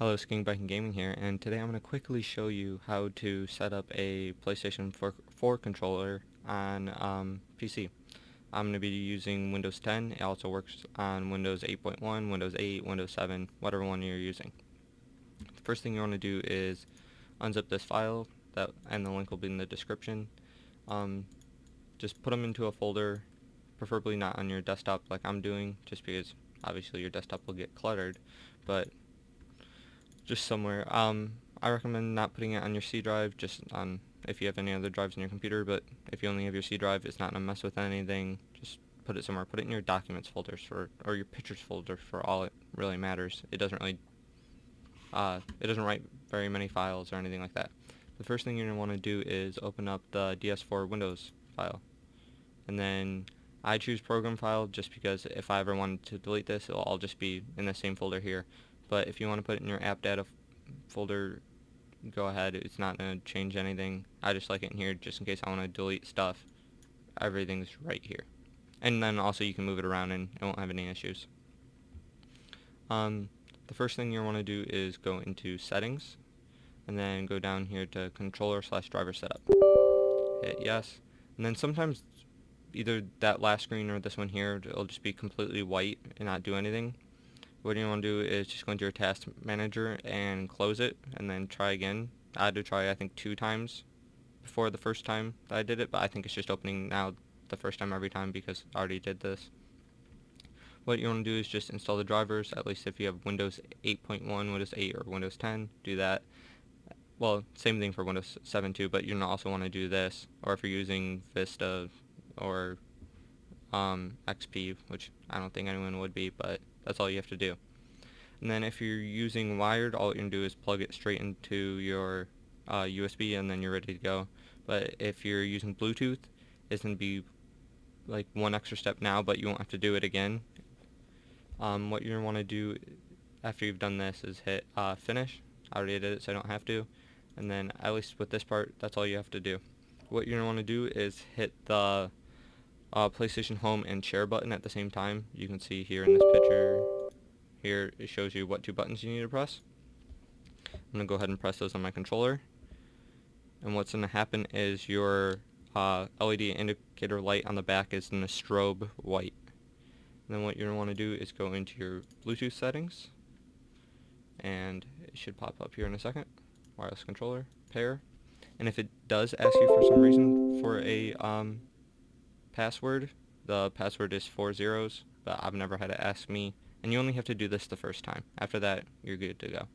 Hello, Skiing Biking Gaming here, and today I'm going to quickly show you how to set up a PlayStation 4 controller on PC. I'm going to be using Windows 10. It also works on Windows 8.1, Windows 8, Windows 7, whatever one you're using. The first thing you want to do is unzip this file, and the link will be in the description. Just put them into a folder, preferably not on your desktop like I'm doing, just because obviously your desktop will get cluttered, but just somewhere. I recommend not putting it on your C drive, just on if you have any other drives in your computer, but if you only have your C drive, it's not going to mess with anything. Just put it somewhere. Put it in your documents folders or your pictures folder for all it really matters. It doesn't write very many files or anything like that. The first thing you're going to want to do is open up the DS4 Windows file. And then I choose program file just because if I ever wanted to delete this, it'll all just be in the same folder here. But if you want to put it in your app data folder, go ahead. It's not going to change anything. I just like it in here just in case I want to delete stuff. Everything's right here. And then also you can move it around and it won't have any issues. The first thing you want to do is go into settings and then go down here to controller/driver setup. Hit yes. And then sometimes either that last screen or this one here, it'll just be completely white and not do anything. What you want to do is just go into your task manager and close it and then try again. I had to try I think 2 times before the first time that I did it, but I think it's just opening now the first time every time because I already did this. What you want to do is just install the drivers, at least if you have Windows 8.1, Windows 8, or Windows 10, do that. Well, same thing for Windows 7 too, but you're going to also want to do this, or if you're using Vista or XP, which I don't think anyone would be, but that's all you have to do. And then if you're using wired, all you're going to do is plug it straight into your USB and then you're ready to go. But if you're using Bluetooth, it's going to be like one extra step now, but you won't have to do it again. What you're going to want to do after you've done this is hit finish. I already did it so I don't have to. And then at least with this part, that's all you have to do. What you're going to want to do is hit the PlayStation Home and Share button at the same time. You can see here in this picture, here it shows you what 2 buttons you need to press. I'm going to go ahead and press those on my controller. And what's going to happen is your LED indicator light on the back is going to strobe white. And then what you're going to want to do is go into your Bluetooth settings. And it should pop up here in a second. Wireless controller, pair. And if it does ask you for some reason for a password, the password is 4 zeros, but I've never had it ask me. And you only have to do this the first time. After that, you're good to go.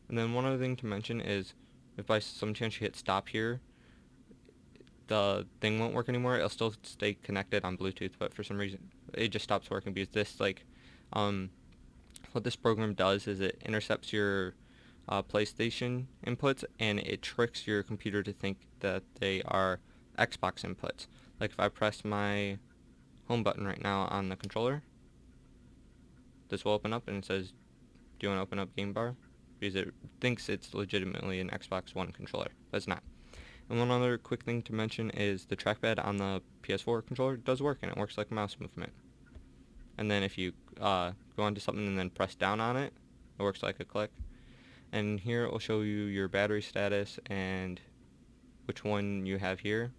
And then one other thing to mention is, if by some chance you hit stop here, the thing won't work anymore. It'll still stay connected on Bluetooth, but for some reason it just stops working because this, what this program does is it intercepts your PlayStation inputs and it tricks your computer to think that they are Xbox inputs. Like if I press my home button right now on the controller, this will open up and it says, do you want to open up game bar? Because it thinks it's legitimately an Xbox One controller, but it's not. And one other quick thing to mention is the trackpad on the PS4 controller does work, and it works like a mouse movement. And then if you go onto something and then press down on it, it works like a click. And here it will show you your battery status and which one you have here.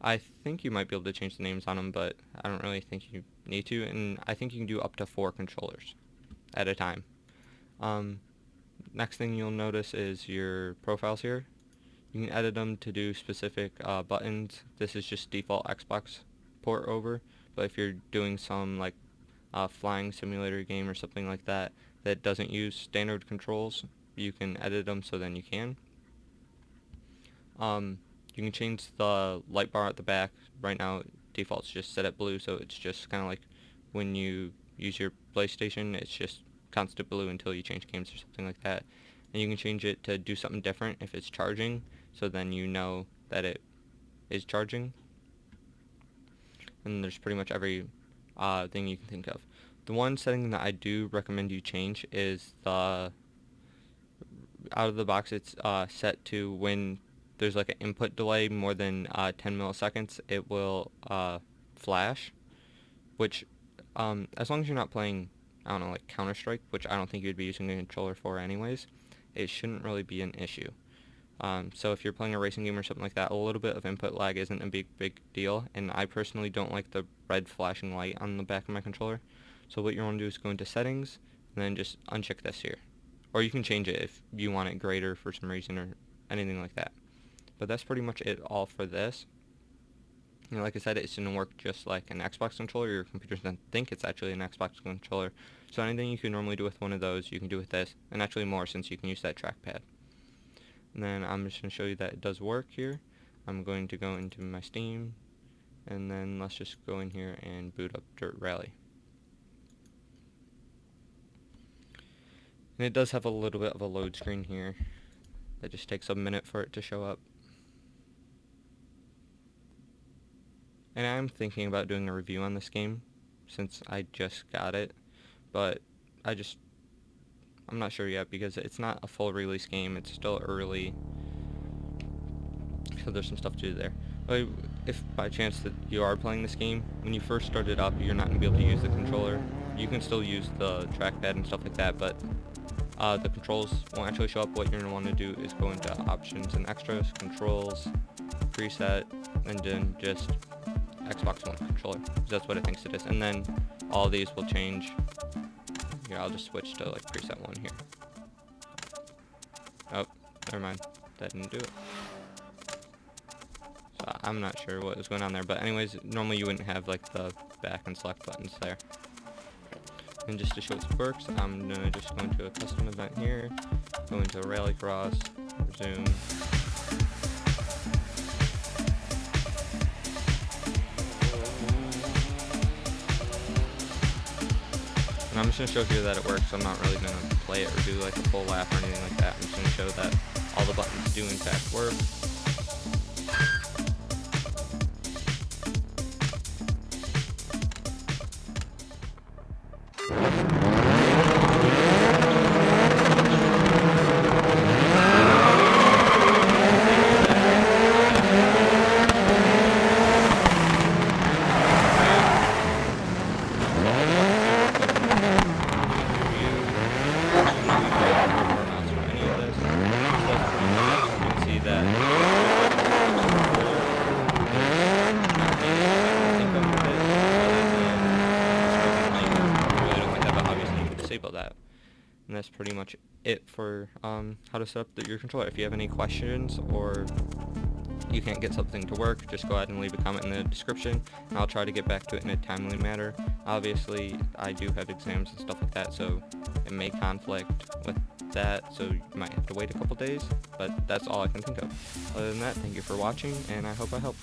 I think you might be able to change the names on them, but I don't really think you need to, and I think you can do up to 4 controllers at a time. Next thing you'll notice is your profiles here. You can edit them to do specific buttons. This is just default Xbox port over, but if you're doing some like flying simulator game or something like that that doesn't use standard controls, you can edit them so then you can. You can change the light bar at the back. Right now default's just set at blue, so it's just kind of like when you use your PlayStation, it's just constant blue until you change games or something like that. And you can change it to do something different if it's charging, so then you know that it is charging. And there's pretty much every thing you can think of. The one setting that I do recommend you change is the out of the box it's set to when there's like an input delay more than 10 milliseconds, it will flash, which as long as you're not playing I don't know, like Counter-Strike, which I don't think you'd be using a controller for anyways, it shouldn't really be an issue. So if you're playing a racing game or something like that, a little bit of input lag isn't a big deal, and I personally don't like the red flashing light on the back of my controller. So what you want to do is go into settings, and then just uncheck this here. Or you can change it if you want it greater for some reason or anything like that. But that's pretty much it all for this. You know, like I said, it's going to work just like an Xbox controller. Your computer's going to think it's actually an Xbox controller. So anything you can normally do with one of those, you can do with this, and actually more since you can use that trackpad. And then I'm just going to show you that it does work here. I'm going to go into my Steam, and then let's just go in here and boot up Dirt Rally. And it does have a little bit of a load screen here. That just takes a minute for it to show up. And I'm thinking about doing a review on this game since I just got it, but I'm not sure yet because it's not a full release game. It's still early, so there's some stuff to do there. But if by chance that you are playing this game, when you first start it up, you're not going to be able to use the controller. You can still use the trackpad and stuff like that, but the controls won't actually show up. What you're going to want to do is go into options and extras, controls, preset, and then just Xbox One controller, because that's what it thinks it is. And then all these will change. Here, I'll just switch to like preset 1 here. Oh, never mind. That didn't do it. So I'm not sure what was going on there, but anyways, normally you wouldn't have like the back and select buttons there. And just to show it works, I'm gonna just go into a custom event here, go into Rallycross, resume. And I'm just going to show here that it works. I'm not really going to play it or do like a full lap or anything like that. I'm just going to show that all the buttons do in fact work. That. And that's pretty much it for how to set up your controller. If you have any questions or you can't get something to work, just go ahead and leave a comment in the description, and I'll try to get back to it in a timely manner. Obviously, I do have exams and stuff like that, so it may conflict with that, so you might have to wait a couple days, but that's all I can think of. Other than that, thank you for watching, and I hope I helped.